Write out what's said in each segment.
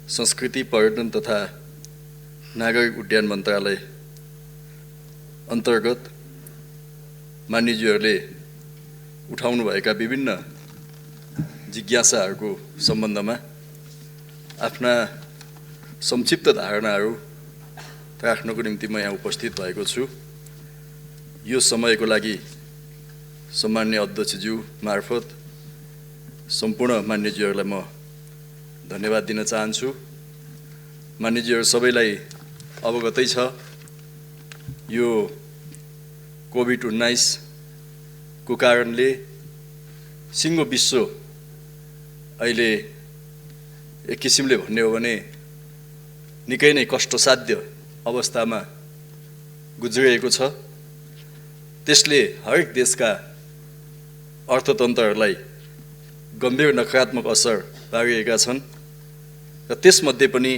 संस्कृति पर्यटन तथा नागरिक उड्डयन मन्त्रालय अन्तर्गत मान्यज्यूहरूले उठाउनुभएका विभिन्न जिज्ञासाहरूको सम्बन्धमा आफ्ना संक्षिप्त धारणाहरू राख्नको निम्ति म यहाँ उपस्थित भएको छु। यो समयको लागि सम्माननीय अध्यक्षज्यू मार्फत सम्पूर्ण मान्यज्यूहरूलाई म धन्यवाद दिन चाहन्छु। मान्यज्यूहरू सबैलाई अवगतै छ, यो कोभिड-19 को कारणले सिङ्गो विश्व अहिले एक किसिमले भन्ने हो भने निकै नै कष्टसाध्य अवस्थामा गुज्रिएको छ। त्यसले हरेक देशका अर्थतन्त्रहरूलाई गम्भीर नकारात्मक असर पारिएका छन् र त्यसमध्ये पनि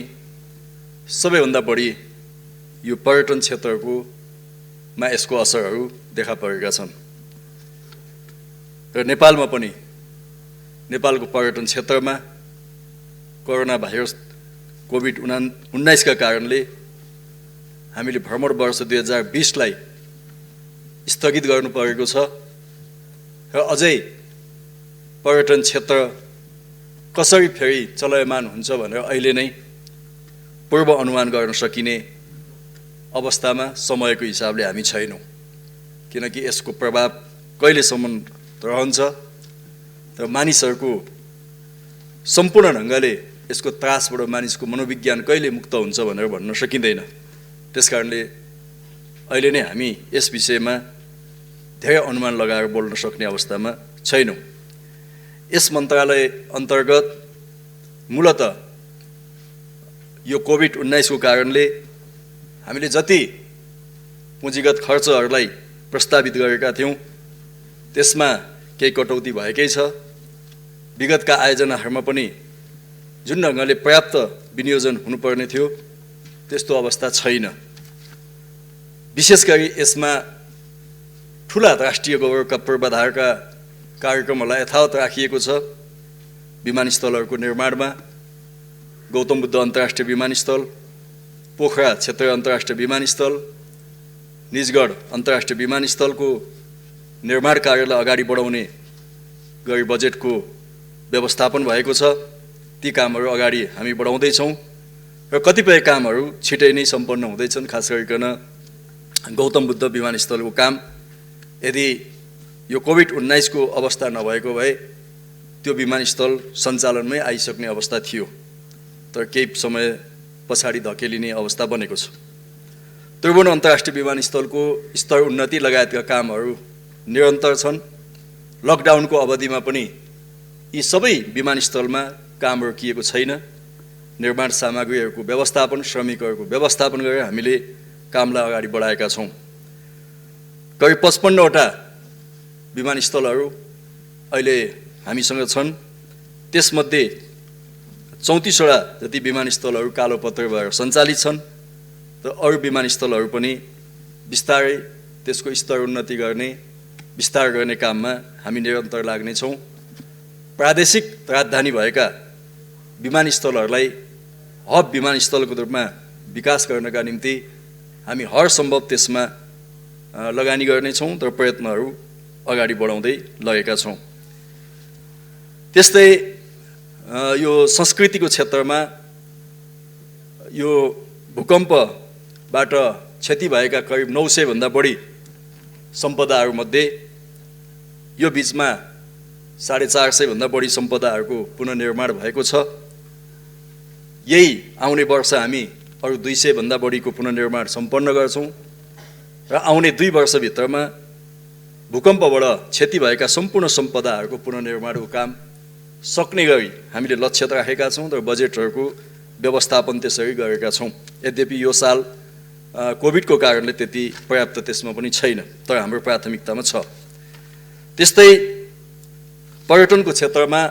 सबैभन्दा बढी यो पर्यटन क्षेत्रकोमा यसको असरहरू देखा परेका छन् र नेपालमा पनि नेपालको पर्यटन क्षेत्रमा कोरोना भाइरस कोभिड-19 का कारणले हामीले भ्रमण वर्ष 2020 लाई स्थगित गर्नु परेको छ र अझै पर्यटन क्षेत्र कसरी फेरि चलायमान हुन्छ भनेर अहिले नै पूर्व अनुमान गर्न सकिने अवस्थामा समयको हिसाबले हामी छैनौँ, किनकि यसको प्रभाव कहिलेसम्म रहन्छ र मानिसहरूको सम्पूर्ण ढङ्गले यसको त्रासबाट मानिसको मनोविज्ञान कहिले मुक्त हुन्छ भनेर भन्न सकिँदैन। त्यसकारणले अहिले नै हामी यस विषयमा धेरै अनुमान लगाएर बोल्न सक्ने अवस्थामा छैनौँ। यस मन्त्रालय अन्तर्गत मूलतः यो कोभिड-19 को कारणले हामीले जति पुँजीगत खर्चहरूलाई प्रस्तावित गरेका थियौँ त्यसमा केही कटौती भएकै छ। विगतका आयोजनाहरूमा पनि जुन ढङ्गले पर्याप्त विनियोजन हुनुपर्ने थियो त्यस्तो अवस्था छैन। विशेष गरी यसमा ठुला राष्ट्रिय गौरवका पूर्वाधारका कार्यक्रमहरूलाई यथावत राखिएको छ। विमानस्थलहरूको निर्माणमा गौतम बुद्ध अन्तर्राष्ट्रिय विमानस्थल, पोखरा क्षेत्रीय अन्तर्राष्ट्रिय विमानस्थल, निजगढ अन्तर्राष्ट्रिय विमानस्थलको निर्माण कार्यलाई अगाडि बढाउने गरी बजेटको व्यवस्थापन भएको छ। ती कामहरू अगाडि हामी बढाउँदैछौँ र कतिपय कामहरू छिटै नै सम्पन्न हुँदैछन्। खास गरिकन गौतम बुद्ध विमानस्थलको काम यदि यो कोभिड-19 को अवस्था नभएको भए त्यो विमानस्थल सञ्चालनमै आइसक्ने अवस्था थियो, तर केही समय पछाडि धकेलिने अवस्था बनेको छ। त्रिभुवन अन्तर्राष्ट्रिय विमानस्थलको स्तर उन्नति लगायतका कामहरू निरन्तर छन्। लकडाउनको अवधिमा पनि यी सबै विमानस्थलमा काम रोकिएको छैन। निर्माण सामग्रीहरूको व्यवस्थापन, श्रमिकहरूको व्यवस्थापन गरेर हामीले कामलाई अगाडि बढाएका छौँ। करिब 55 वटा विमानस्थलहरू अहिले हामीसँग छन्। त्यसमध्ये 34 वटा जति विमानस्थलहरू कालोपत्र भएर सञ्चालित छन् र अरू विमानस्थलहरू पनि बिस्तारै त्यसको स्तर उन्नति गर्ने, विस्तार गर्ने काममा हामी निरन्तर लाग्नेछौँ। प्रादेशिक राजधानी भएका विमानस्थलहरूलाई हब विमानस्थलको रूपमा विकास गर्नका निम्ति हामी हर सम्भव त्यसमा लगानी गर्नेछौँ र प्रयत्नहरू अगाडि बढाउँदै लगेका छौँ। त्यस्तै यो संस्कृतिको क्षेत्रमा यो भूकम्पबाट क्षति भएका करिब 900 भन्दा बढी सम्पदाहरूमध्ये यो बिचमा 450 भन्दा बढी सम्पदाहरूको पुनर्निर्माण भएको छ। यही आउने वर्ष हामी अरू 200 भन्दा बढीको पुनर्निर्माण सम्पन्न गर्छौँ र आउने 2 वर्षभित्रमा भूकम्पबाट क्षति भएका सम्पूर्ण सम्पदाहरूको पुनर्निर्माणको काम सक्ने गरी हामीले लक्ष्य राखेका छौँ र बजेटहरूको व्यवस्थापन त्यसरी गरेका छौँ। यद्यपि यो साल कोभिडको कारणले त्यति पर्याप्त त्यसमा पनि छैन, तर हाम्रो प्राथमिकतामा छ। त्यस्तै पर्यटनको क्षेत्रमा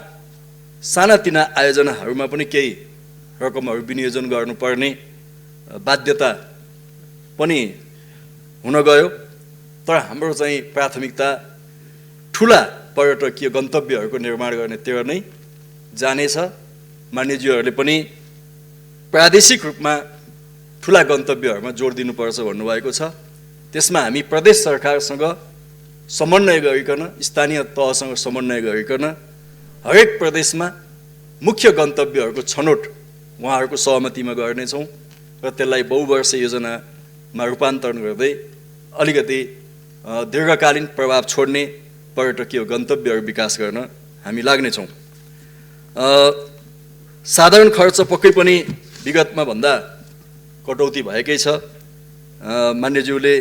सानातिना आयोजनाहरूमा पनि केही रकमहरू विनियोजन गर्नुपर्ने बाध्यता पनि हुन गयो, तर हाम्रो चाहिँ प्राथमिकता ठुला पर्यटकीय गन्तव्यहरूको निर्माण गर्नेतिर नै जानेछ। मान्यज्यूहरूले पनि प्रादेशिक रूपमा ठुला गन्तव्यहरूमा जोड दिनुपर्छ भन्नुभएको छ। त्यसमा हामी प्रदेश सरकारसँग समन्वय गरिकन, स्थानीय तहसँग समन्वय गरिकन हरेक प्रदेशमा मुख्य गन्तव्यहरूको छनौट उहाँहरूको सहमतिमा गर्नेछौँ र त्यसलाई बहुवर्षीय योजनामा रूपान्तरण गर्दै अलिकति दीर्घकालीन प्रभाव छोड्ने पर्यटकीय गन्तव्यहरू विकास गर्न हामी लाग्नेछौँ। साधारण खर्च पक्कै पनि विगतमा भन्दा कटौती भएकै छ। मान्यज्यूले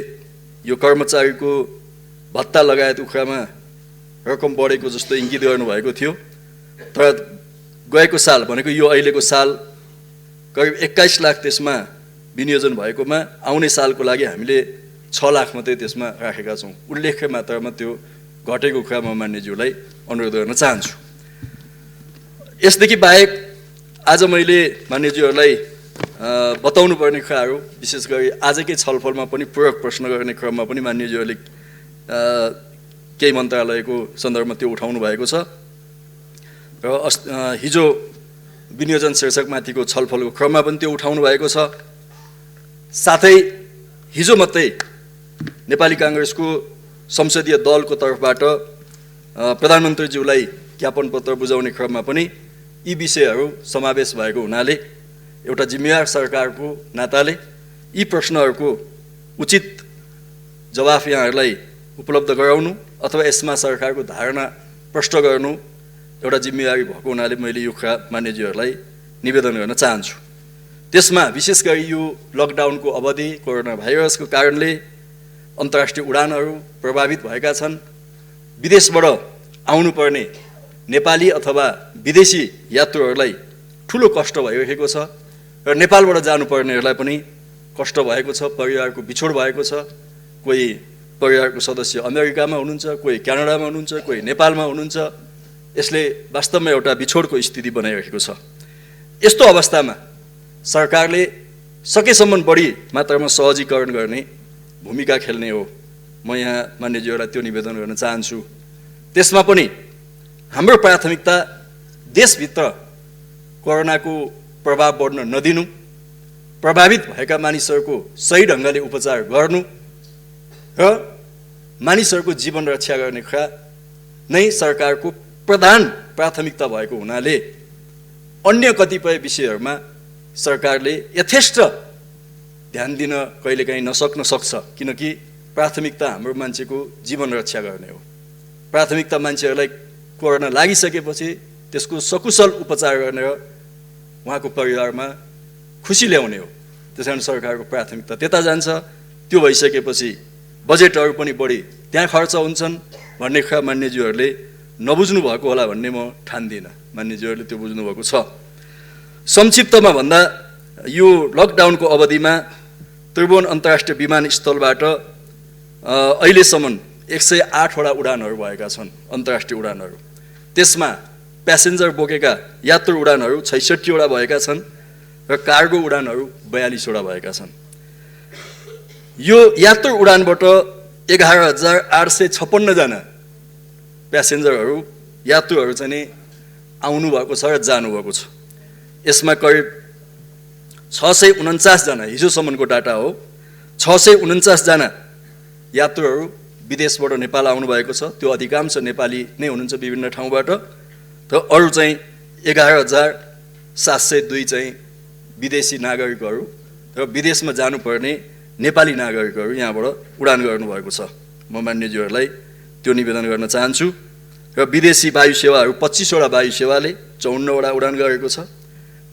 यो कर्मचारीको भत्ता लगायत उखामा रकम बढेको जस्तो इङ्गित गर्नुभएको थियो, तर गएको साल भनेको यो अहिलेको साल करिब 21 लाख त्यसमा विनियोजन भएकोमा आउने सालको लागि हामीले 6 लाख मात्रै त्यसमा राखेका छौँ। उल्लेख्य मात्रामा त्यो घटेको कुरा म मान्यज्यूलाई अनुरोध गर्न चाहन्छु। यसदेखि बाहेक आज मैले मान्यज्यूहरूलाई बताउनु पर्ने कुराहरू, विशेष गरी आजकै छलफलमा पनि पूरक प्रश्न गर्ने क्रममा पनि मान्यज्यूहरूले केही मन्त्रालयको सन्दर्भमा त्यो उठाउनु भएको छ र हिजो विनियोजन शीर्षकमाथिको छलफलको क्रममा पनि त्यो उठाउनु भएको छ। साथै हिजो मात्रै नेपाली काङ्ग्रेसको संसदीय दलको तर्फबाट प्रधानमन्त्रीज्यूलाई ज्ञापन पत्र बुझाउने क्रममा पनि यी विषयहरू समावेश भएको हुनाले एउटा जिम्मेवार सरकारको नाताले यी प्रश्नहरूको उचित जवाफ यहाँहरूलाई उपलब्ध गराउनु अथवा यसमा सरकारको धारणा प्रष्ट गर्नु एउटा जिम्मेवारी भएको हुनाले मैले यो कुरा मान्यज्यूहरूलाई निवेदन गर्न चाहन्छु। त्यसमा विशेष गरी यो लकडाउनको अवधि कोरोना भाइरसको कारणले अन्तर्राष्ट्रिय उडानहरू प्रभावित भएका छन्। विदेशबाट आउनुपर्ने नेपाली अथवा विदेशी यात्रुहरूलाई ठुलो कष्ट भइरहेको छ र नेपालबाट जानुपर्नेहरूलाई पनि कष्ट भएको छ, परिवारको बिछोड भएको छ। कोही परिवारको सदस्य अमेरिकामा हुनुहुन्छ, कोही क्यानाडामा हुनुहुन्छ, कोही नेपालमा हुनुहुन्छ। यसले वास्तवमा एउटा बिछोडको स्थिति बनाइरहेको छ। यस्तो अवस्थामा सरकारले सकेसम्म बढी मात्रामा सहजीकरण गर्ने भूमिका खेल्ने हो। म यहाँ मान्यज्यूहरूलाई त्यो निवेदन गर्न चाहन्छु। त्यसमा पनि हाम्रो प्राथमिकता देशभित्र कोरोनाको प्रभाव बढ्न नदिनु, प्रभावित भएका मानिसहरूको सही ढङ्गले उपचार गर्नु र मानिसहरूको जीवन रक्षा गर्ने कुरा नै सरकारको प्रधान प्राथमिकता भएको हुनाले अन्य कतिपय विषयहरूमा सरकारले यथेष्ट ध्यान दिन कहिलेकाहीँ नसक्न सक्छ, किनकि प्राथमिकता हाम्रो मान्छेको जीवन रक्षा गर्ने हो। प्राथमिकता मान्छेहरूलाई कोरोना लागिसकेपछि त्यसको सकुशल उपचार गर्ने र उहाँको परिवारमा खुसी ल्याउने हो। त्यसकारण सरकारको प्राथमिकता त्यता जान्छ। त्यो भइसकेपछि बजेटहरू पनि बढी त्यहाँ खर्च हुन्छन् भन्ने कुरा मान्यज्यूहरूले नबुझ्नु भएको होला भन्ने म ठान्दिनँ। मान्यज्यूहरूले त्यो बुझ्नुभएको छ। संक्षिप्तमा भन्दा यो लकडाउनको अवधिमा त्रिभुवन अन्तर्राष्ट्रिय विमानस्थलबाट अहिलेसम्म 108 वटा उडानहरू भएका छन्, अन्तर्राष्ट्रिय उडानहरू। त्यसमा प्यासेन्जर बोकेका यात्रु उडानहरू 66 वटा भएका छन् र कार्गो उडानहरू 42 वटा भएका छन्। यो यात्रु उडानबाट 11,856 जना प्यासेन्जरहरू, यात्रुहरू चाहिँ नि आउनुभएको छ र जानुभएको छ। यसमा करिब 649 जना, हिजोसम्मको डाटा हो, 649 जना यात्रुहरू विदेशबाट नेपाल आउनुभएको छ। त्यो अधिकांश नेपाली नै हुनुहुन्छ विभिन्न ठाउँबाट। र अरू चाहिँ 11,702 चाहिँ विदेशी नागरिकहरू र विदेशमा जानुपर्ने नेपाली नागरिकहरू यहाँबाट उडान गर्नुभएको छ। म मान्यज्यूहरूलाई त्यो निवेदन गर्न चाहन्छु। र विदेशी वायु सेवाहरू 25 वटा वायु सेवाले 54 वटा उडान गरेको छ।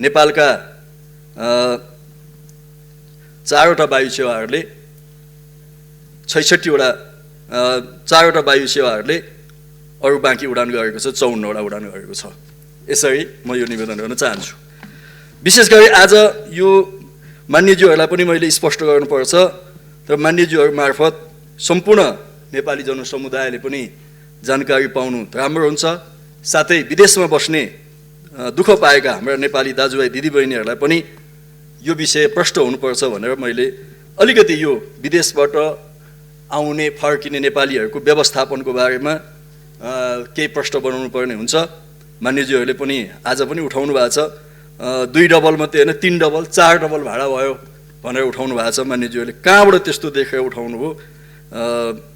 नेपालका 4 वटा वायु सेवाहरूले 66 वटा 4 वटा वायु सेवाहरूले अरू बाँकी उडान गरेको छ, 54 वटा उडान गरेको छ। यसरी म यो निवेदन गर्न चाहन्छु। विशेष गरी आज यो मान्यज्यूहरूलाई पनि मैले स्पष्ट गर्नुपर्छ र मान्यज्यूहरू मार्फत सम्पूर्ण नेपाली जनसमुदायले पनि जानकारी पाउनु राम्रो हुन्छ। साथै विदेशमा बस्ने दुःख पाएका हाम्रा नेपाली दाजुभाइ दिदीबहिनीहरूलाई पनि यो विषय प्रष्ट हुनुपर्छ भनेर मैले अलिकति यो विदेशबाट आउने फर्किने नेपालीहरूको व्यवस्थापनको बारेमा केही प्रश्न बनाउनु पर्ने हुन्छ। मान्यज्यूहरूले पनि आज पनि उठाउनु भएको छ। 2 डबल मात्रै होइन 3 डबल 4 डबल भाडा भयो भनेर उठाउनु भएको छ मान्यज्यूहरूले। कहाँबाट त्यस्तो देखेर उठाउनु हो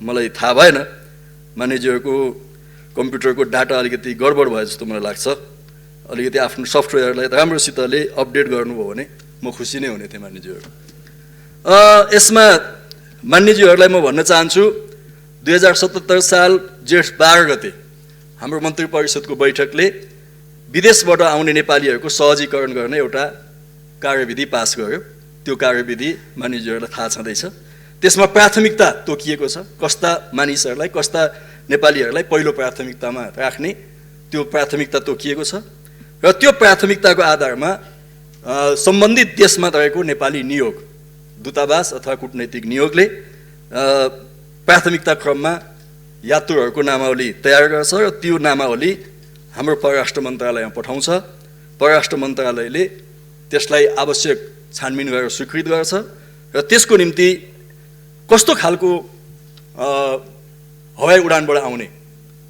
मलाई थाहा भएन। मान्यज्यूहरूको कम्प्युटरको डाटा अलिकति गडबड भयो जस्तो मलाई लाग्छ। अलिकति आफ्नो सफ्टवेयरलाई राम्रोसितले अपडेट गर्नुभयो भने म खुसी नै हुने थिएँ मान्यज्यूहरू। यसमा मान्यज्यूहरूलाई म भन्न चाहन्छु 2077 साल जेठ 12 गते हाम्रो मन्त्री परिषदको बैठकले विदेशबाट आउने नेपालीहरूको सहजीकरण गर्ने एउटा कार्यविधि पास गर्यो। त्यो कार्यविधि मानिसहरूलाई थाहा छँदैछ। त्यसमा प्राथमिकता तोकिएको छ, कस्ता मानिसहरूलाई कस्ता नेपालीहरूलाई पहिलो प्राथमिकतामा राख्ने त्यो प्राथमिकता तोकिएको छ र त्यो प्राथमिकताको आधारमा सम्बन्धित देशमा रहेको नेपाली नियोग दूतावास अथवा कूटनैतिक नियोगले प्राथमिकता क्रममा यात्रुहरूको नामावली तयार गर्छ र त्यो नामावली हाम्रो परराष्ट्र मन्त्रालयमा पठाउँछ। परराष्ट्र मन्त्रालयले त्यसलाई आवश्यक छानबिन गरेर स्वीकृत गर्छ र त्यसको निम्ति कस्तो खालको हवाई उडानबाट आउने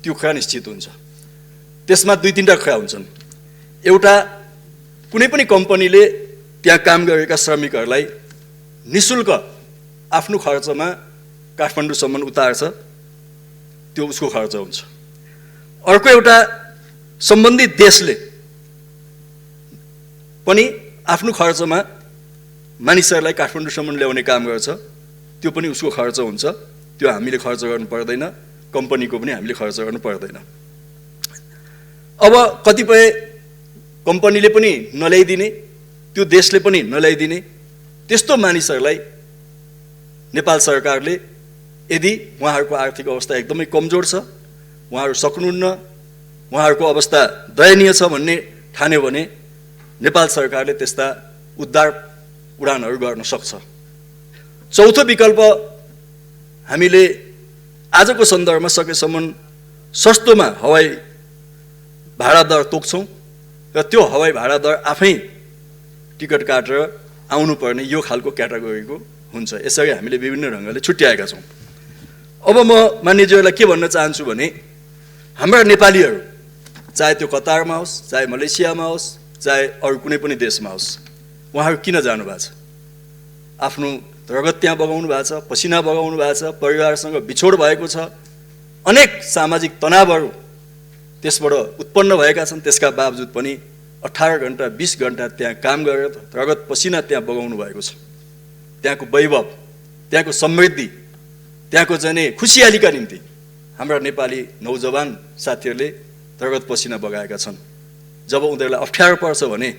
त्यो कुरा निश्चित हुन्छ। त्यसमा 2-3टा कुरा हुन्छन्। एउटा कुनै पनि कम्पनीले त्यहाँ काम गरेका श्रमिकहरूलाई निशुल्क आफ्नो खर्चमा काठमाडौँसम्म उतार्छ, त्यो उसको खर्च हुन्छ। अर्को एउटा सम्बन्धित देशले पनि आफ्नो खर्चमा मानिसहरूलाई काठमाडौँसम्म ल्याउने काम गर्छ, त्यो पनि उसको खर्च हुन्छ। त्यो हामीले खर्च गर्नु पर्दैन, कम्पनीको पनि हामीले खर्च गर्नु पर्दैन। अब कतिपय कम्पनीले पनि नल्याइदिने, त्यो देशले पनि नल्याइदिने त्यस्तो मानिसहरूलाई नेपाल सरकारले यदि उहाँहरूको आर्थिक अवस्था एकदमै कमजोर छ, उहाँहरू सक्नुहुन्न, उहाँहरूको अवस्था दयनीय छ भन्ने ठान्यो भने नेपाल सरकारले त्यस्ता उद्धार उडानहरू गर्न सक्छ। चौथो विकल्प हामीले आजको सन्दर्भमा सकेसम्म सस्तोमा हवाई भाडा दर तोक्छौँ र त्यो हवाई भाडा दर आफै टिकट काटेर आउनुपर्ने यो खालको क्याटेगोरीको हुन्छ। यसरी हामीले विभिन्न ढङ्गले छुट्याएका छौँ। अब म मान्यज्यूहरूलाई के भन्न चाहन्छु भने हाम्रा नेपालीहरू चाहे त्यो कतारमा होस्, चाहे मलेसियामा होस्, चाहे अरू कुनै पनि देशमा होस्, उहाँहरू किन जानुभएको छ? आफ्नो रगत त्यहाँ बगाउनु भएको छ, पसिना बगाउनु भएको छ, परिवारसँग बिछोड भएको छ, अनेक सामाजिक तनावहरू त्यसबाट उत्पन्न भएका छन्। त्यसका बावजुद पनि 18 घण्टा 20 घण्टा त्यहाँ काम गरेर रगत पसिना त्यहाँ बगाउनु भएको छ। त्यहाँको वैभव, त्यहाँको समृद्धि, त्यहाँको चाहिँ खुसियालीका निम्ति हाम्रा नेपाली नौजवान साथीहरूले रगत पसिना बगाएका छन्। जब उनीहरूलाई अप्ठ्यारो पर्छ भने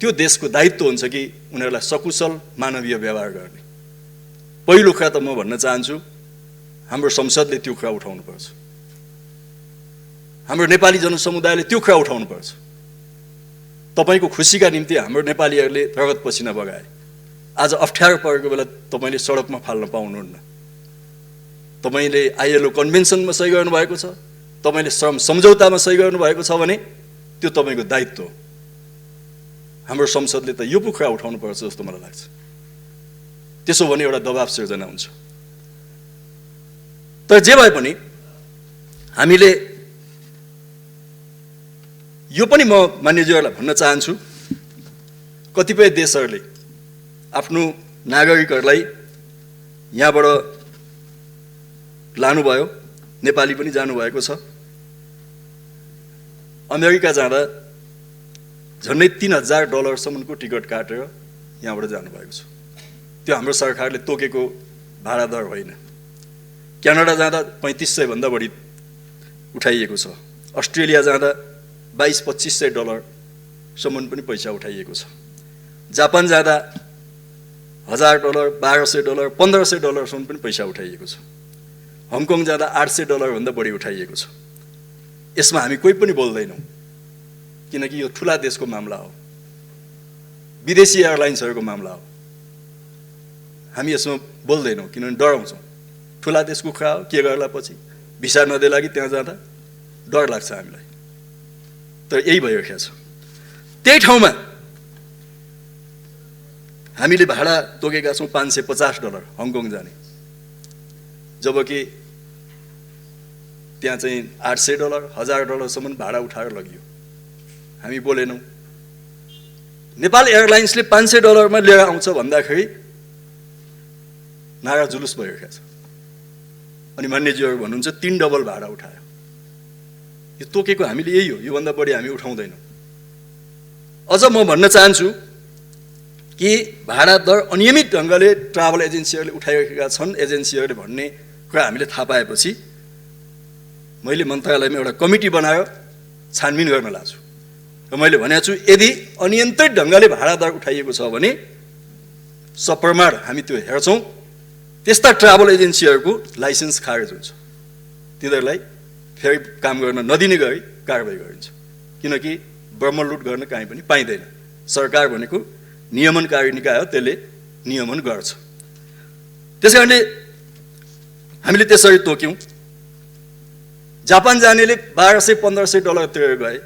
त्यो देशको दायित्व हुन्छ कि उनीहरूलाई सकुशल मानवीय व्यवहार गर्ने। पहिलो कुरा त म भन्न चाहन्छु हाम्रो संसदले त्यो कुरा उठाउनुपर्छ, हाम्रो नेपाली जनसमुदायले त्यो कुरा उठाउनुपर्छ। तपाईँको खुसीका निम्ति हाम्रो नेपालीहरूले रगत पसिना बगाए, आज अप्ठ्यारो परेको बेला तपाईँले सडकमा फाल्न पाउनुहुन्न। तपाईँले ILO कन्भेन्सनमा सही गर्नुभएको छ, तपाईँले श्रम सम्झौतामा सही गर्नुभएको छ भने त्यो तपाईँको दायित्व हो। हाम्रो संसदले त यो पो कुरा उठाउनुपर्छ जस्तो मलाई लाग्छ। त्यसो भने एउटा दबाब सिर्जना हुन्छ। तर जे भए पनि हामीले यो पनि म मान्यज्यूहरूलाई भन्न चाहन्छु, कतिपय देशहरूले आफ्नो नागरिकहरूलाई यहाँबाट लानुभयो, नेपाली पनि जानुभएको छ। अमेरिका जाँदा झन्डै $3000 टिकट काटेर यहाँबाट जानुभएको छ। त्यो हाम्रो सरकारले तोकेको भाडा दर होइन। क्यानाडा जाँदा $3500 भन्दा बढी उठाइएको छ। अस्ट्रेलिया जाँदा $2200-2500 पनि पैसा उठाइएको छ। जापान जाँदा $1000, $1200, $1500 पनि पैसा उठाइएको छ। हङकङ जाँदा $800 भन्दा बढी उठाइएको छ। यसमा हामी कोही पनि बोल्दैनौँ, किनकि यो ठुला देशको मामला हो, विदेशी एयरलाइन्सहरूको मामला हो। हामी यसमा बोल्दैनौँ किनभने डराउँछौँ। ठुला देशको कुरा हो, के गर्ला पछि भिसा नदेला कि त्यहाँ जाँदा डर लाग्छ हामीलाई। तर यही भइरहेको छ। त्यही ठाउँमा हामीले भाडा तोकेका छौँ $550 हङकङ जाने, जबकि त्यहाँ चाहिँ $800, $1000 भाडा उठाएर लगियो। हामी बोलेनौँ, नेपाल एयरलाइन्सले $500 लिएर आउँछ भन्दाखेरि नारा जुलुस भइरहेको छ। अनि मान्यज्यूहरू भन्नुहुन्छ 3 डबल भाडा उठायो। यो तोकेको हामीले यही हो, योभन्दा बढी हामी उठाउँदैनौँ। अझ म भन्न चाहन्छु कि भाडा दर अनियमित ढङ्गले ट्राभल एजेन्सीहरूले उठाइरहेका छन् एजेन्सीहरूले भन्ने कुरा हामीले थाहा पाएपछि मैले मन्त्रालयमा एउटा कमिटी बनाएर छानबिन गर्न लाग्छु र मैले भनेको छु यदि अनियन्त्रित ढङ्गले भाडा दर उठाइएको छ भने सप्रमाण हामी त्यो हेर्छौँ। त्यस्ता ट्राभल एजेन्सीहरूको लाइसेन्स खारेज हुन्छ, तिनीहरूलाई फेरि काम गर्न नदिने गरी कारबाही गरिन्छ। किनकि ब्रह्मलुट गर्न कहीँ पनि पाइँदैन। सरकार भनेको नियमनकारी निकाय हो, त्यसले नियमन गर्छ। त्यसकारणले हामीले त्यसरी तोक्यौँ। जापान जानेले $1200-1500 तिरेर गए,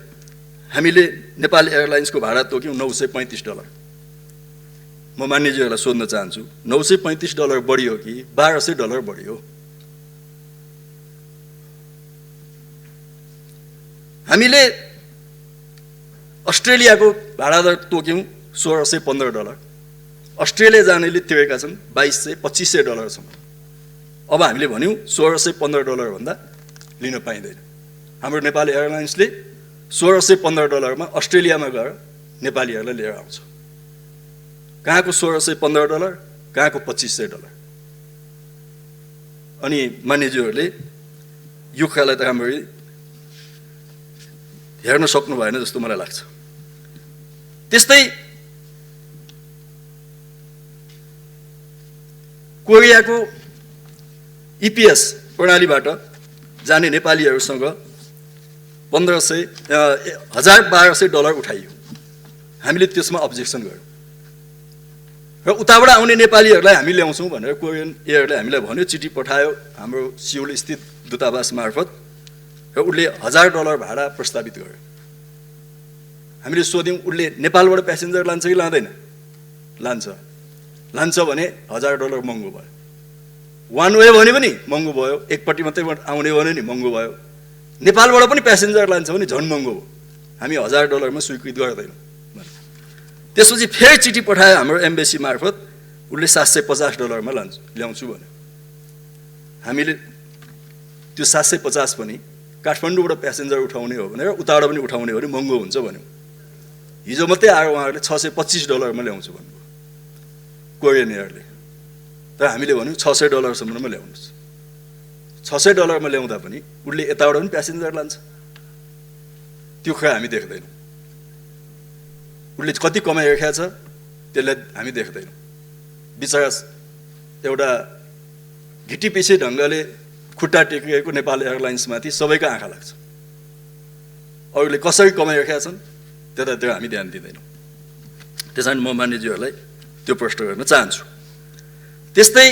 हामीले नेपाल एयरलाइन्सको भाडा तोक्यौँ $935। म मान्यज्यूहरूलाई सोध्न चाहन्छु, $935 बढी हो कि $1200 बढी हो? हामीले अस्ट्रेलियाको भाडा दर तोक्यौँ $1615। अस्ट्रेलिया जानेले तिरेका छन् $2200-2500सम्म। अब हामीले भन्यौँ $1615 भन्दा लिन पाइँदैन। हाम्रो नेपाल एयरलाइन्सले $1615 अस्ट्रेलियामा गएर नेपालीहरूलाई लिएर आउँछ। कहाँको $1615, कहाँको $2500। अनि मान्यज्यूहरूले यो कुरालाई त राम्ररी हेर्न सक्नु भएन जस्तो मलाई लाग्छ। त्यस्तै कोरियाको EPS प्रणालीबाट जाने नेपालीहरूसँग $1200 उठाइयो। हामीले त्यसमा अब्जेक्सन गर्यौँ र उताबाट आउने नेपालीहरूलाई हामी ल्याउँछौँ भनेर कोरियन एयरले हामीलाई भन्यो, चिठी पठायो हाम्रो सिउल स्थित दूतावास मार्फत र उसले $1000 भाडा प्रस्तावित गर्यो। हामीले सोध्यौँ उसले नेपालबाट प्यासेन्जर लान्छ कि लाँदैन? लान्छ। लान्छ भने $1000 महँगो भयो। वान वे भने पनि महँगो भयो, एकपट्टि मात्रै आउने भने नि महँगो भयो। नेपालबाट पनि प्यासेन्जर लान्छ भने झन् महँगो हो। हामी $1000 स्वीकृत गर्दैनौँ। त्यसपछि फेरि चिठी पठायो हाम्रो एम्बेसी मार्फत, उसले $750 ल्याउँछु भन्यो। हामीले त्यो 750 पनि काठमाडौँबाट प्यासेन्जर उठाउने हो भनेर उताबाट पनि उठाउने हो भने महँगो हुन्छ भन्यो। हिजो मात्रै आएर उहाँहरूले $625 ल्याउँछु भन्नुभयो कोरियन एयरले। तर हामीले भन्यौँ $600 ल्याउनुहोस्। $600 ल्याउँदा पनि उसले यताबाट पनि प्यासेन्जर लान्छ। त्यो कुरा हामी देख्दैनौँ। उसले कति कमाइरहेको छ त्यसलाई हामी देख्दैनौँ। बिचरा एउटा घिटिपिसे ढङ्गले खुट्टा टेकिएको नेपाल एयरलाइन्समाथि सबैको आँखा लाग्छ। अरूले कसरी कमाइरहेका छन् त्यतातिर हामी ध्यान दिँदैनौँ। त्यसैले म मान्यज्यूहरूलाई त्यो प्रश्न गर्न चाहन्छु। त्यस्तै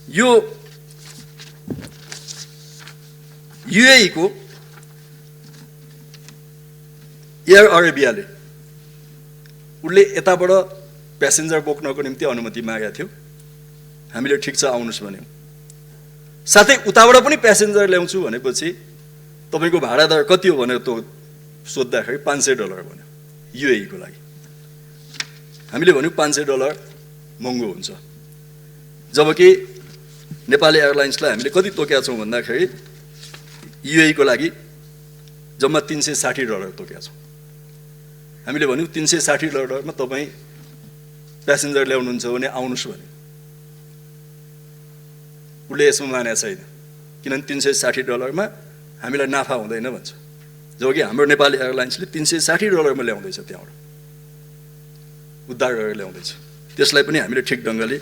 यो UAE को एयर अरेबियाले उसले यताबाट प्यासेन्जर बोक्नको निम्ति अनुमति मागेको थियो। हामीले ठिक छ आउनुहोस् भन्यौँ। साथै उताबाट पनि प्यासेन्जर ल्याउँछु भनेपछि तपाईँको भाडा दर कति हो भनेर सोद्धाखेरि $500 भन्यो UAE को लागि। हामीले भन्यौँ $500 महँगो हुन्छ। जबकि नेपाली एयरलाइन्सलाई हामीले कति तोकेका छौँ भन्दाखेरि UAE को लागि जम्मा $360 तोकेका छौँ। हामीले भन्यौँ $360 मा तपाईँ प्यासेन्जर ल्याउनुहुन्छ भने आउनुहोस् भन्यो। उसले यसमा मानेको छैन, किनभने $360 मा हामीलाई नाफा हुँदैन भन्छ। जबकि हाम्रो नेपाली एयरलाइन्सले $360 मा ल्याउँदैछ, त्यहाँबाट उद्धार गरेर ल्याउँदैछ। त्यसलाई पनि हामीले ठिक ढङ्गले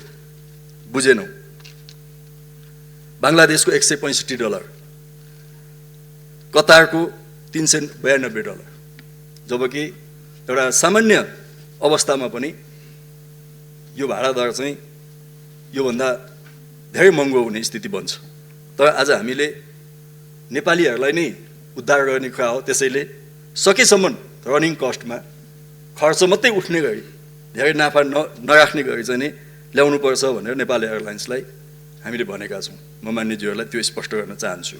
बुझेनौँ। बङ्गलादेशको $165, कतारको $392, जबकि एउटा सामान्य अवस्थामा पनि यो भाडा दर चाहिँ योभन्दा धेरै महँगो हुने स्थिति बन्छ। तर आज हामीले नेपालीहरूलाई नै उद्धार गर्ने कुरा हो, त्यसैले सकेसम्म रनिङ कस्टमा खर्च मात्रै उठ्ने गरी धेरै नाफा नराख्ने गरी चाहिँ नि ल्याउनुपर्छ भनेर नेपाल एयरलाइन्सलाई हामीले भनेका छौँ। म मान्यज्यूहरूलाई त्यो स्पष्ट गर्न चाहन्छु।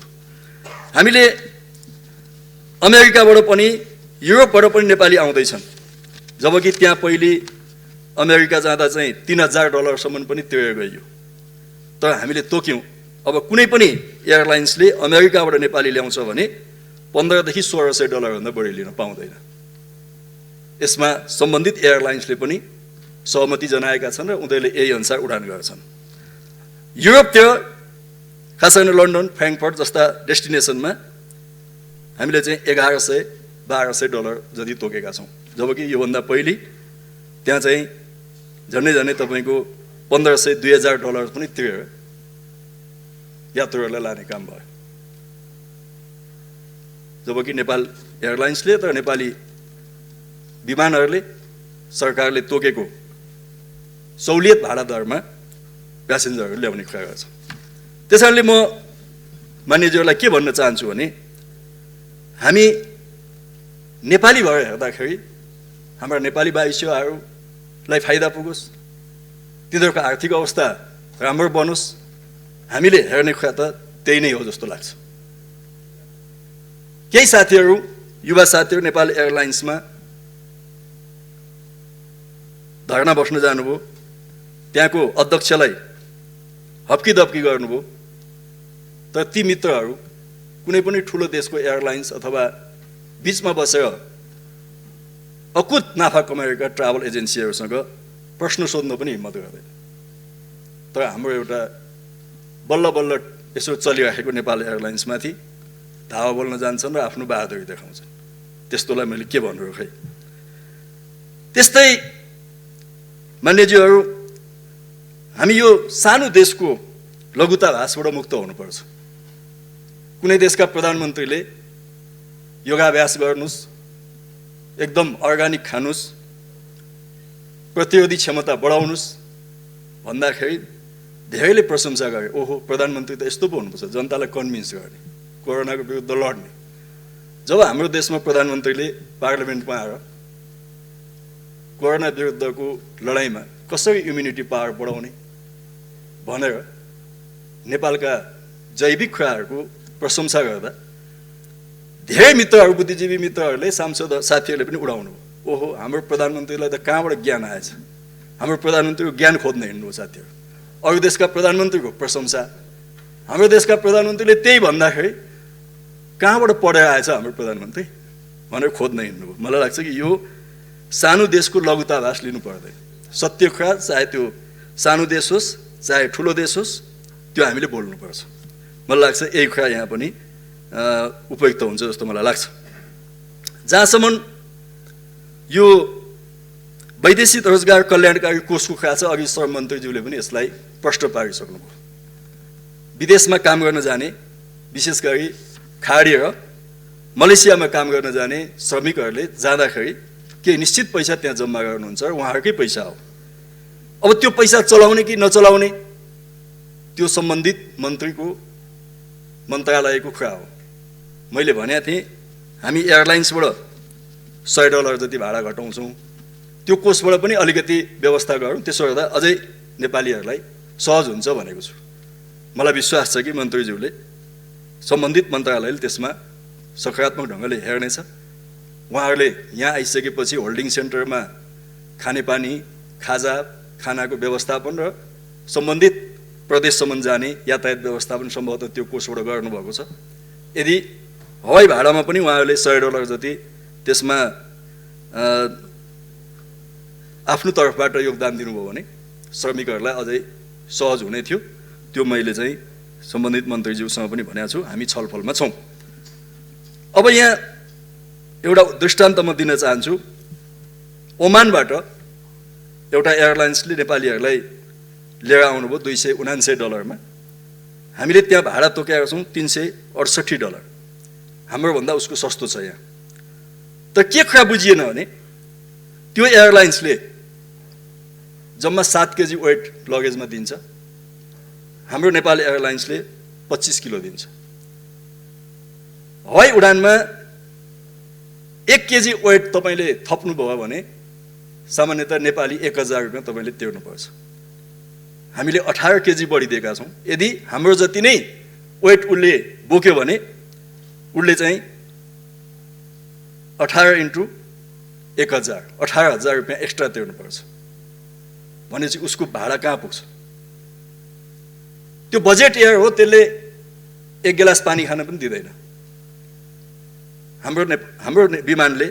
हामीले अमेरिकाबाट पनि युरोपबाट पनि नेपाली आउँदैछन्, जबकि त्यहाँ पहिले अमेरिका जाँदा चाहिँ $3000 पनि तिरेर गइयो। तर हामीले तोक्यौँ। अब कुनै पनि एयरलाइन्सले अमेरिकाबाट नेपाली ल्याउँछ भने $1500 देखि $1600 भन्दा बढी लिन पाउँदैन। यसमा सम्बन्धित एयरलाइन्सले पनि सहमति जनाएका छन् र उनीहरूले यही अनुसार उडान गर्छन्। युरोपतिर खास गरी लन्डन, फ्र्याङ्कफर्ट जस्ता डेस्टिनेसनमा हामीले चाहिँ $1100-1200 जति तोकेका छौँ, जबकि योभन्दा पहिले त्यहाँ चाहिँ झन्डै तपाईँको $1500-2000 पनि तिरेर यात्रुहरूलाई लाने काम भयो। जबकि नेपाल एयरलाइन्सले तर नेपाली विमानहरूले सरकारले तोकेको सहुलियत भाडा दरमा प्यासेन्जरहरू ल्याउने कुरा गर्छ। त्यसैले म मान्यज्यूहरूलाई के भन्न चाहन्छु भने हामी नेपाली भएर हेर्दाखेरि हाम्रा नेपाली वायुसेवाहरूलाई फाइदा पुगोस्, तिनीहरूको आर्थिक अवस्था राम्रो बनोस्, हामीले हेर्ने कुरा त त्यही नै हो जस्तो लाग्छ। केही साथीहरू, युवा साथीहरू नेपाल एयरलाइन्समा धरना बस्न जानुभयो, त्यहाँको अध्यक्षलाई हप्की गर्नुभयो। तर ती मित्रहरू कुनै पनि ठुलो देशको एयरलाइन्स अथवा बीचमा बसेर अकुत नाफा कमाएका ट्राभल एजेन्सीहरूसँग प्रश्न सोध्न पनि हिम्मत गर्दैन। तर हाम्रो एउटा बल्ल यसो चलिराखेको नेपाल एयरलाइन्समाथि धावा बोल्न जान्छन् र आफ्नो बहादुरी देखाउँछन्। त्यस्तोलाई मैले के भन्नु खै। त्यस्तै मान्यज्यूहरू, हामी यो सानो देशको लघुताभासबाट मुक्त हुनुपर्छ। कुनै देशका प्रधानमन्त्रीले योगाभ्यास गर्नुस्, एकदम अर्गानिक खानुस्, प्रतिरोधी क्षमता बढाउनुस् भन्दाखेरि धेरैले प्रशंसा गरे। ओहो, प्रधानमन्त्री त यस्तो पो हुनुपर्छ, जनतालाई कन्भिन्स गर्ने, कोरोनाको विरुद्ध लड्ने। जब हाम्रो देशमा प्रधानमन्त्रीले पार्लियामेन्टमा आएर कोरोना विरुद्धको लडाइँमा कसरी इम्युनिटी पावर बढाउने भनेर नेपालका जैविक कुराहरूको प्रशंसा गर्दा धेरै मित्रहरू, बुद्धिजीवी मित्रहरूले, सांसद साथीहरूले पनि उडाउनु भयो। ओहो, हाम्रो प्रधानमन्त्रीलाई त कहाँबाट ज्ञान आएछ, हाम्रो प्रधानमन्त्रीको ज्ञान खोज्न हिँड्नु हो साथीहरू। अरू देशका प्रधानमन्त्रीको प्रशंसा, हाम्रो देशका प्रधानमन्त्रीले त्यही भन्दाखेरि कहाँबाट पढेर आएछ हाम्रो प्रधानमन्त्री भनेर खोज्न हिँड्नुभयो। मलाई लाग्छ कि यो सानो देशको लघुताभास लिनु पर्दैन। सत्य कुरा, चाहे त्यो सानो देश होस् चाहे ठुलो देश होस्, त्यो हामीले बोल्नुपर्छ। मलाई लाग्छ यही कुरा यहाँ पनि उपयुक्त हुन्छ जस्तो मलाई लाग्छ। जहाँसम्म यो वैदेशिक रोजगार कल्याणकारी कोषको कुरा छ, अघि श्रम मन्त्रीज्यूले पनि यसलाई प्रष्ट पारिसक्नुभयो। विदेशमा काम गर्न जाने, विशेष गरी खाडी र मलेसियामा काम गर्न जाने श्रमिकहरूले जाँदाखेरि केही निश्चित पैसा त्यहाँ जम्मा गर्नुहुन्छ र उहाँहरूकै पैसा हो। अब त्यो पैसा चलाउने कि नचलाउने त्यो सम्बन्धित मन्त्रीको मन्त्रालयको कुरा हो। मैले भनेको थिएँ हामी एयरलाइन्सबाट $100 जति भाडा घटाउँछौँ, त्यो कोषबाट पनि अलिकति व्यवस्था गरौँ, त्यसो गर्दा अझै नेपालीहरूलाई सहज हुन्छ भनेको छु। मलाई विश्वास छ कि मन्त्रीज्यूले, सम्बन्धित मन्त्रालयले त्यसमा सकारात्मक ढङ्गले हेर्नेछ। उहाँहरूले यहाँ आइसकेपछि होल्डिङ सेन्टरमा खानेपानी, खाजा, खानाको व्यवस्थापन र सम्बन्धित प्रदेशसम्म जाने यातायात व्यवस्थापन सम्भवतः त्यो कोषबाट गर्नुभएको छ। यदि हवाई भाडामा पनि उहाँहरूले $100 जति त्यसमा आफ्नो तर्फबाट योगदान दिनुभयो भने श्रमिकहरूलाई अझै सहज हुने थियो। त्यो मैले चाहिँ सम्बन्धित मन्त्रीज्यूसँग पनि भनेको छु, हामी छलफलमा छौँ। अब यहाँ एउटा दृष्टान्त म दिन चाहन्छु। ओमानबाट एउटा एयरलाइन्सले नेपालीहरूलाई लिएर आउनुभयो $279 हामीले त्यहाँ भाडा तोकेका छौँ $368। हाम्रोभन्दा उसको सस्तो छ यहाँ। तर के कुरा बुझिएन भने त्यो एयरलाइन्सले जम्मा 7 केजी वेट लगेजमा दिन्छ, हाम्रो नेपाल एयरलाइन्सले 25 किलो दिन्छ। हवाई उडानमा 1 केजी वेट तपाईँले थप्नुभयो भने सामान्यतः नेपाली $1000 तपाईँले तिर्नुपर्छ। हामीले 18 केजी बढी दिएका छौँ। यदि हाम्रो जति नै वेट उसले बोक्यो भने उसले चाहिँ 18 × 1000 18,000 रुपियाँ एक्स्ट्रा तिर्नुपर्छ भनेपछि उसको भाडा कहाँ पुग्छ? त्यो बजेट एयर हो, त्यसले एक गिलास पानी खान पनि दिँदैन। हाम्रो विमानले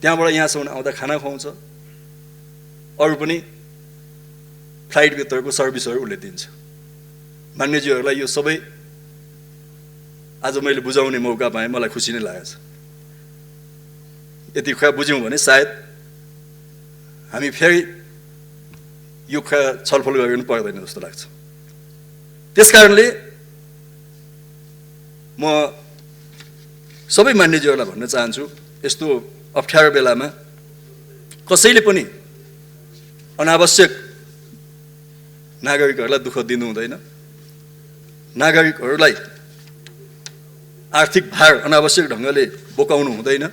त्यहाँबाट यहाँसम्म आउँदा खाना खुवाउँछ, अरू पनि फ्लाइटभित्रको सर्भिसहरू उसले दिन्छ। मान्यज्यूहरूलाई यो सबै आज मैले बुझाउने मौका पाएँ, मलाई खुसी नै लागेको छ। यति कुरा बुझ्यौँ भने सायद हामी फेरि यो कुरा छलफल गर्नु पर्दैन जस्तो लाग्छ। त्यसकारणले म सबै मान्यज्यूहरूलाई भन्न चाहन्छु, यस्तो अप्ठ्यारो बेलामा कसैले पनि अनावश्यक नागरिकहरूलाई दुःख दिनु हुँदैन। नागरिकहरूलाई आर्थिक भार अनावश्यक ढङ्गले बोकाउनु हुँदैन।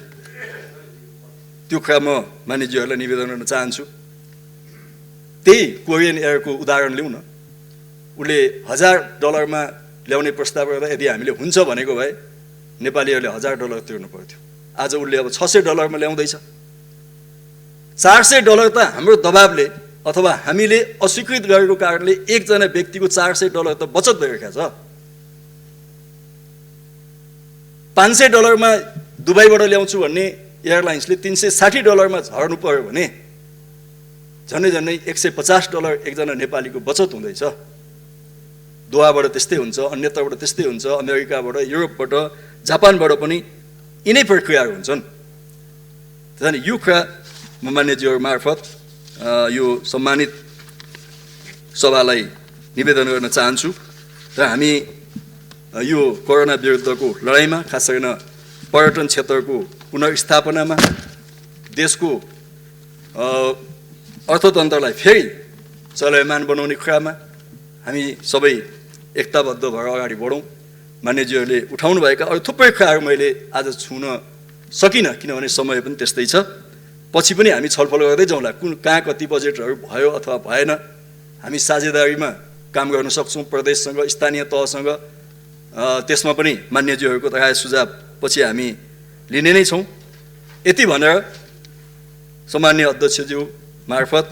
त्यो कुरा म मान्यज्यूहरूलाई निवेदन गर्न चाहन्छु। त्यही कोरियन एयरको उदाहरण लिउँ न। उसले $1000 ल्याउने प्रस्ताव गर्दा यदि हामीले हुन्छ भनेको भए नेपालीहरूले $1000 तिर्नु पर्थ्यो। आज उसले अब $600 ल्याउँदैछ। $400 त हाम्रो दबावले अथवा हामीले अस्वीकृत गरेको कारणले एकजना व्यक्तिको $400 त बचत भइरहेको छ। $500 दुबईबाट ल्याउँछु भन्ने एयरलाइन्सले $360 झर्नु पर्यो भने झन्डै झन्डै $150 एकजना नेपालीको बचत हुँदैछ। दोहाबाट त्यस्तै हुन्छ, अन्यत्रबाट त्यस्तै हुन्छ, अमेरिकाबाट, युरोपबाट, जापानबाट पनि यिनै प्रक्रियाहरू हुन्छन्। त्यसैले यो कुरा म मान्यज्यूहरू मार्फत यो सम्मानित सभालाई निवेदन गर्न चाहन्छु र हामी यो कोरोना विरुद्धको लडाइँमा, खास गरेर पर्यटन क्षेत्रको पुनर्स्थापनामा, देशको अर्थतन्त्रलाई फेरि चलायमान बनाउने कुरामा हामी सबै एकताबद्ध भएर अगाडि बढौँ। मान्यज्यूहरूले उठाउनुभएका अरू थुप्रै कुराहरू मैले आज छुन सकिनँ, किनभने समय पनि त्यस्तै छ। पछि पनि हामी छलफल गर्दै जाउँला, कहाँ कति बजेटहरू भयो अथवा भएन। हामी साझेदारीमा काम गर्न सक्छौँ प्रदेशसँग, स्थानीय तहसँग। त्यसमा पनि मान्यज्यूहरूको राय सुझाव पछि हामी लिने नै छौँ। यति भनेर सम्माननीय अध्यक्षज्यू मार्फत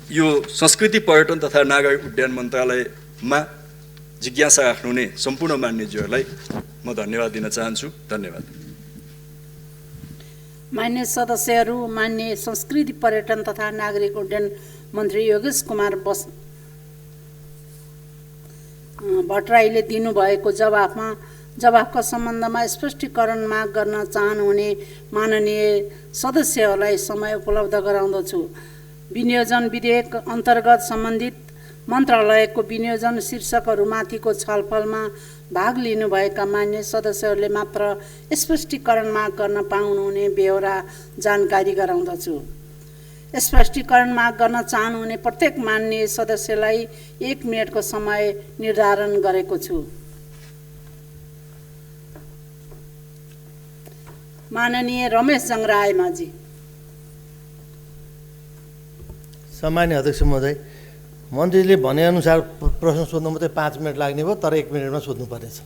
यो संस्कृति पर्यटन तथा नागरिक उड्डयन मन्त्रालयमा जिज्ञासा राख्नुहुने सम्पूर्ण मान्यज्यूहरूलाई म धन्यवाद दिन चाहन्छु। धन्यवाद। मान्य सदस्यहरू, मान्य संस्कृति पर्यटन तथा नागरिक उड्डयन मन्त्री योगेश कुमार भट्टराईले दिनुभएको जवाफका सम्बन्धमा स्पष्टीकरण माग गर्न चाहनुहुने माननीय सदस्यहरूलाई समय उपलब्ध गराउँदछु। विनियोजन विधेयक अन्तर्गत सम्बन्धित मन्त्रालयको विनियोजन शीर्षकहरूमाथिको छलफलमा भाग लिनुभएका मान्य सदस्यहरूले मात्र स्पष्टीकरण माग गर्न पाउनुहुने बेहोरा जानकारी गराउँदछु। स्पष्टीकरण माग गर्न चाहनुहुने प्रत्येक मान्य सदस्यलाई 1 मिनेटको समय निर्धारण गरेको छु। माननीय रमेश जङ्गरायमाझी। सम्मान्य अध्यक्ष महोदय, मन्त्रीले भनेअनुसार प्रश्न सोध्नु मात्रै 5 मिनट लाग्ने भयो, तर 1 मिनटमा सोध्नुपर्नेछ।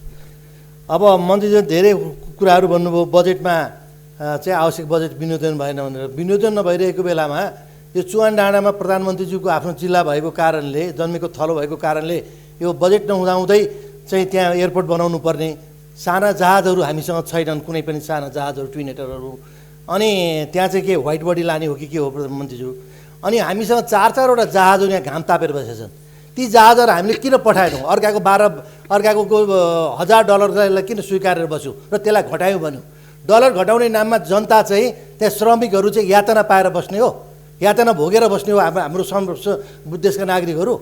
अब मन्त्रीले धेरै कुराहरू भन्नुभयो। बजेटमा चाहिँ आवश्यक बजेट विनियोजन भएन भनेर। विनियोजन नभइरहेको बेलामा यो चुवान डाँडामा प्रधानमन्त्रीज्यूको आफ्नो जिल्ला भएको कारणले, जन्मेको थलो भएको कारणले यो बजेट नहुँदाहुँदै चाहिँ त्यहाँ एयरपोर्ट बनाउनु पर्ने, साना जहाजहरू हामीसँग छैनन्, कुनै पनि साना जहाजहरू, ट्विनेटरहरू। अनि त्यहाँ चाहिँ के व्हाइट बडी लाने हो कि के हो प्रधानमन्त्रीज्यू? अनि हामीसँग 4-4वटा जहाजहरू यहाँ घाम तापेर बसेका छन्। ती जहाजहरू हामीले किन पठाएनौँ? अर्काको $1000 किन स्वीकारेर बस्यौँ र त्यसलाई घटायौँ भन्यो? डलर घटाउने नाममा जनता चाहिँ त्यहाँ श्रमिकहरू चाहिँ यातना पाएर बस्ने हो, यातना भोगेर बस्ने हो हाम्रो देशका नागरिकहरू।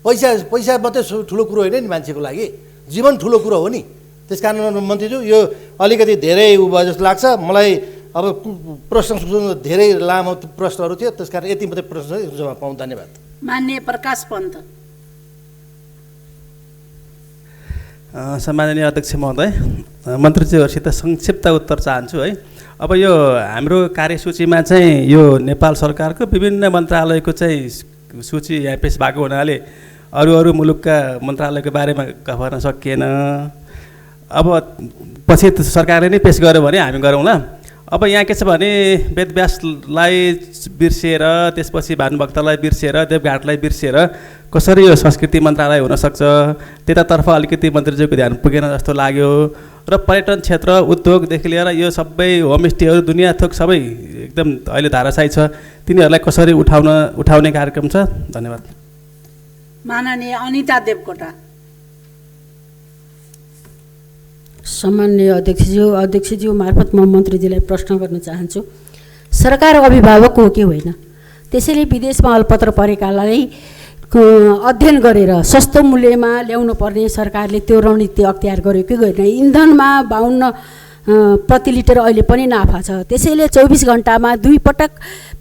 पैसा मात्रै ठुलो कुरो होइन नि, मान्छेको लागि जीवन ठुलो कुरो हो नि। त्यस कारण मन्त्रीज्यू यो अलिकति धेरै उ भयो जस्तो लाग्छ मलाई। अब प्रश्न धेरै लामो प्रश्नहरू थियो, त्यस कारण यति मात्रै प्रश्न जवाब पाउँ। धन्यवाद। मान्य प्रकाश पन्त। सम्माननीय अध्यक्ष महोदय, मन्त्रीज्यूहरूसित संक्षिप्त उत्तर चाहन्छु है। अब यो हाम्रो कार्यसूचीमा चाहिँ यो नेपाल सरकारको विभिन्न मन्त्रालयको चाहिँ सूची यहाँ पेश भएको हुनाले अरू मुलुकका मन्त्रालयको बारेमा गफ गर्न सकिएन। अब पछि सरकारले नै पेस गर्यो भने हामी गरौँला। अब यहाँ के छ भने वेदव्यासलाई बिर्सिएर त्यसपछि भानुभक्तलाई बिर्सिएर देवघाटलाई बिर्सिएर कसरी यो संस्कृति मन्त्रालय हुनसक्छ त्यतातर्फ अलिकति मन्त्रीज्यूको ध्यान पुगेन जस्तो लाग्यो। र पर्यटन क्षेत्र उद्योगदेखि लिएर यो सबै होमस्टेहरू दुनियाँ थोक सबै एकदम अहिले धाराशायी छ, तिनीहरूलाई कसरी उठाउने कार्यक्रम छ? धन्यवाद। माननीय अनिता देवकोटा। सम्माननीय अध्यक्षज्यू मार्फत म मन्त्रीजीलाई प्रश्न गर्न चाहन्छु। सरकार अभिभावक हो कि होइन? त्यसैले विदेशमा अलपत्र परेकालाई अध्ययन गरेर सस्तो मूल्यमा ल्याउनु पर्ने सरकारले त्यो रणनीति अख्तियार गर्यो कि गरेन? इन्धनमा 52 प्रति लिटर अहिले पनि नाफा छ। त्यसैले 24 घन्टामा 2 पटक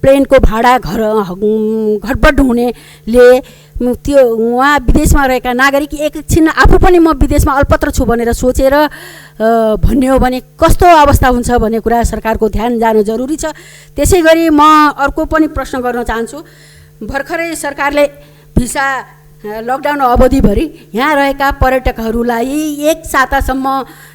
प्लेनको भाडा घटबड हुनेले त्यो उहाँ विदेशमा रहेका नागरिक एकछिन आफू पनि म विदेशमा अल्पत्र छु भनेर सोचेर भन्ने हो भने कस्तो अवस्था हुन्छ भन्ने कुरा सरकारको ध्यान जानु जरुरी छ। त्यसै गरी म अर्को पनि प्रश्न गर्न चाहन्छु। भर्खरै सरकारले भिसा लकडाउन अवधिभरि यहाँ रहेका पर्यटकहरूलाई 1 सातासम्म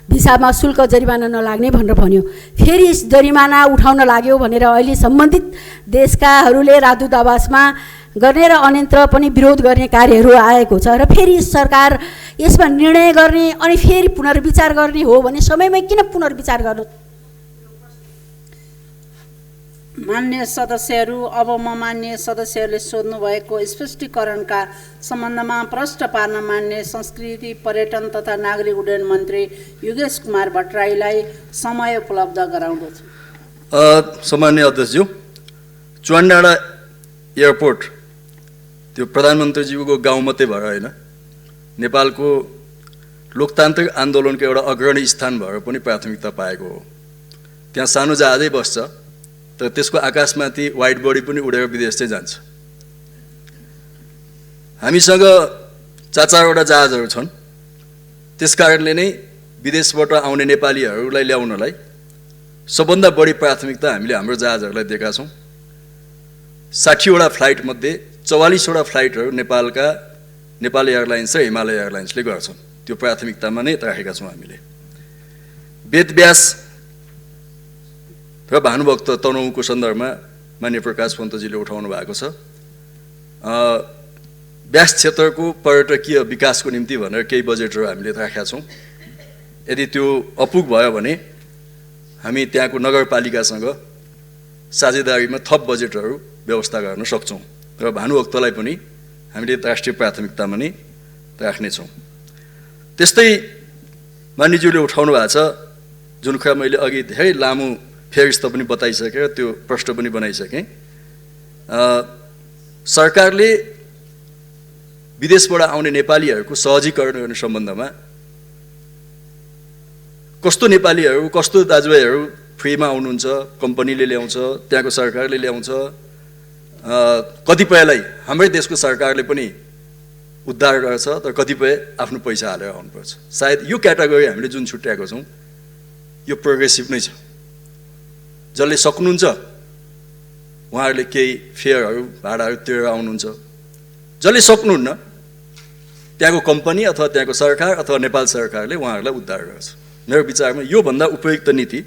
भिसामा शुल्क जरिमाना नलाग्ने भनेर भन्यो। फेरि जरिमाना उठाउन लाग्यो भनेर अहिले सम्बन्धित देशकाहरूले राजदूतावासमा गर्ने र अन्यत्र पनि विरोध गर्ने कार्यहरू आएको छ र फेरि सरकार यसमा निर्णय गर्ने अनि फेरि पुनर्विचार गर्ने हो भने समयमै किन पुनर्विचार गर्नु? मान्य सदस्यहरू, अब म मान्य सदस्यहरूले सोध्नु भएको स्पष्टीकरणका सम्बन्धमा प्रश्न पार्न मान्य संस्कृति पर्यटन तथा नागरिक उड्डयन मन्त्री योगेश कुमार भट्टराईलाई समय उपलब्ध गराउँदछु। सामान्य अध्यक्षज्यू, चुवानडाँडा एयरपोर्ट त्यो प्रधानमन्त्रीज्यूको गाउँ मात्रै भएर होइन, नेपालको लोकतान्त्रिक आन्दोलनको एउटा अग्रणी स्थान भएर पनि प्राथमिकता पाएको हो। त्यहाँ सानो जहाजै बस्छ तर त्यसको आकाशमाथि वाइड बडी पनि उडेर विदेश चाहिँ जान्छ। हामीसँग 4-4वटा जहाजहरू छन्। त्यसकारणले नै विदेशबाट आउने नेपालीहरूलाई ल्याउनलाई सबभन्दा बढी प्राथमिकता हामीले हाम्रो जहाजहरूलाई दिएका छौँ। 60वटा फ्लाइटमध्ये 44वटा फ्लाइटहरू नेपाल एयरलाइन्स र हिमालय एयरलाइन्सले गर्छन्। त्यो प्राथमिकतामा नै राखेका छौँ हामीले। वेदव्यास र भानुभक्त तनहुँको सन्दर्भमा माननीय प्रकाश पन्तजीले उठाउनु भएको छ। व्यास क्षेत्रको पर्यटकीय विकासको निम्ति भनेर केही बजेटहरू हामीले राखेका छौँ। यदि त्यो अपुग भयो भने हामी त्यहाँको नगरपालिकासँग साझेदारीमा थप बजेटहरू व्यवस्था गर्न सक्छौँ र भानुभक्तलाई पनि हामीले राष्ट्रिय प्राथमिकतामा नै राख्नेछौँ। त्यस्तै मान्यज्यूले उठाउनु भएको छ जुन कुरा मैले अघि धेरै लामो फेरिस्त पनि बताइसकेर त्यो प्रश्न पनि बनाइसकेँ। सरकारले विदेशबाट आउने नेपालीहरूको सहजीकरण गर्ने सम्बन्धमा कस्तो नेपालीहरू कस्तो दाजुभाइहरू फ्रीमा आउनुहुन्छ, कम्पनीले ल्याउँछ, त्यहाँको सरकारले ल्याउँछ, कतिपयलाई हाम्रै देशको सरकारले पनि उद्धार गर्छ तर कतिपय आफ्नो पैसा हालेर आउनुपर्छ। सायद यो क्याटेगोरी हामीले जुन छुट्याएको छौँ यो प्रोग्रेसिभ नै छ। जसले सक्नुहुन्छ उहाँहरूले केही फेयरहरू भाडाहरू तिरेर आउनुहुन्छ। जसले सक्नुहुन्न त्यहाँको कम्पनी अथवा त्यहाँको सरकार अथवा नेपाल सरकारले उहाँहरूलाई उद्धार गर्छ। मेरो विचारमा योभन्दा उपयुक्त नीति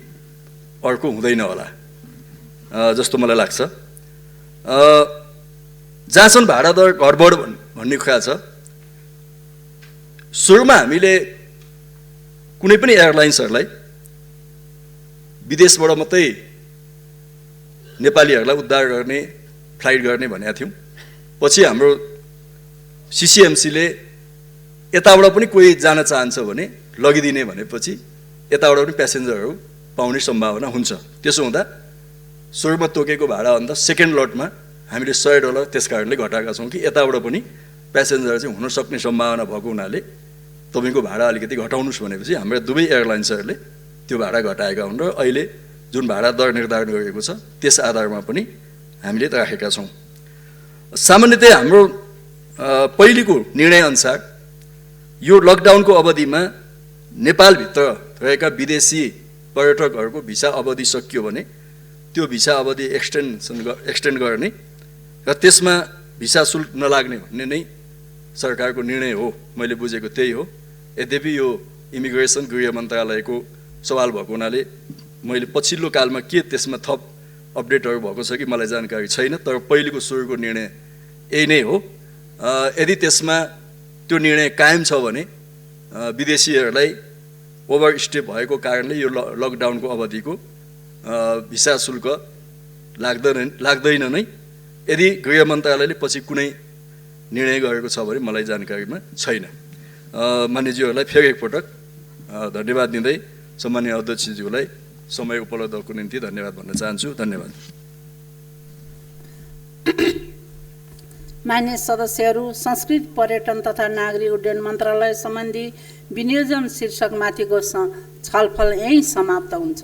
अर्को हुँदैन होला जस्तो मलाई लाग्छ। जहाँसम्म भाडा दर घटबड भन्ने कुरा छ, सुरुमा हामीले कुनै पनि एयरलाइन्सहरूलाई विदेशबाट मात्रै नेपालीहरूलाई उद्धार गर्ने फ्लाइट गर्ने भनेका थियौँ। पछि हाम्रो सिसिएमसीले यताबाट पनि कोही जान चाहन्छ भने लगिदिने भनेपछि यताबाट पनि प्यासेन्जरहरू पाउने सम्भावना हुन्छ। त्यसो हुँदा सुरुमा तोकेको भाडाभन्दा सेकेन्ड लटमा हामीले $100 त्यस कारणले घटाएका छौँ कि यताबाट पनि प्यासेन्जर चाहिँ हुन सक्ने सम्भावना भएको हुनाले तपाईँको भाडा अलिकति घटाउनुहोस् भनेपछि हाम्रो दुवै एयरलाइन्सहरूले त्यो भाडा घटाएका हुन् र अहिले जुन भाडा दर निर्धारण गरिएको छ त्यस आधारमा पनि हामीले राखेका छौँ। सामान्यतया हाम्रो पहिलेको निर्णयअनुसार यो लकडाउनको अवधिमा नेपालभित्र रहेका विदेशी पर्यटकहरूको भिसा अवधि सकियो भने त्यो भिसा अवधि एक्सटेन्ड गर्ने र त्यसमा भिसा शुल्क नलाग्ने भन्ने नै सरकारको निर्णय हो। मैले बुझेको त्यही हो। यद्यपि यो इमिग्रेसन गृह मन्त्रालयको सवाल भएको हुनाले मैले पछिल्लो कालमा के त्यसमा थप अपडेटहरू भएको छ कि मलाई जानकारी छैन, तर पहिलेको सुरुको निर्णय यही नै हो। यदि त्यसमा त्यो निर्णय कायम छ भने विदेशीहरूलाई ओभरस्टे भएको कारणले यो लकडाउनको अवधिको भिसा शुल्क लाग्दैन नै। यदि गृह मन्त्रालयले पछि कुनै निर्णय गरेको छ भने मलाई जानकारीमा छैन। मान्यज्यूहरूलाई फेरि एकपटक धन्यवाद दिँदै सम्माननीय अध्यक्षज्यूलाई समय उपलब्धको निम्ति धन्यवाद भन्न चाहन्छु। धन्यवाद। मान्य सदस्यहरू, संस्कृति पर्यटन तथा नागरिक उड्डयन मन्त्रालय सम्बन्धी विनियोजन शीर्षकमाथिको छलफल यहीँ समाप्त हुन्छ।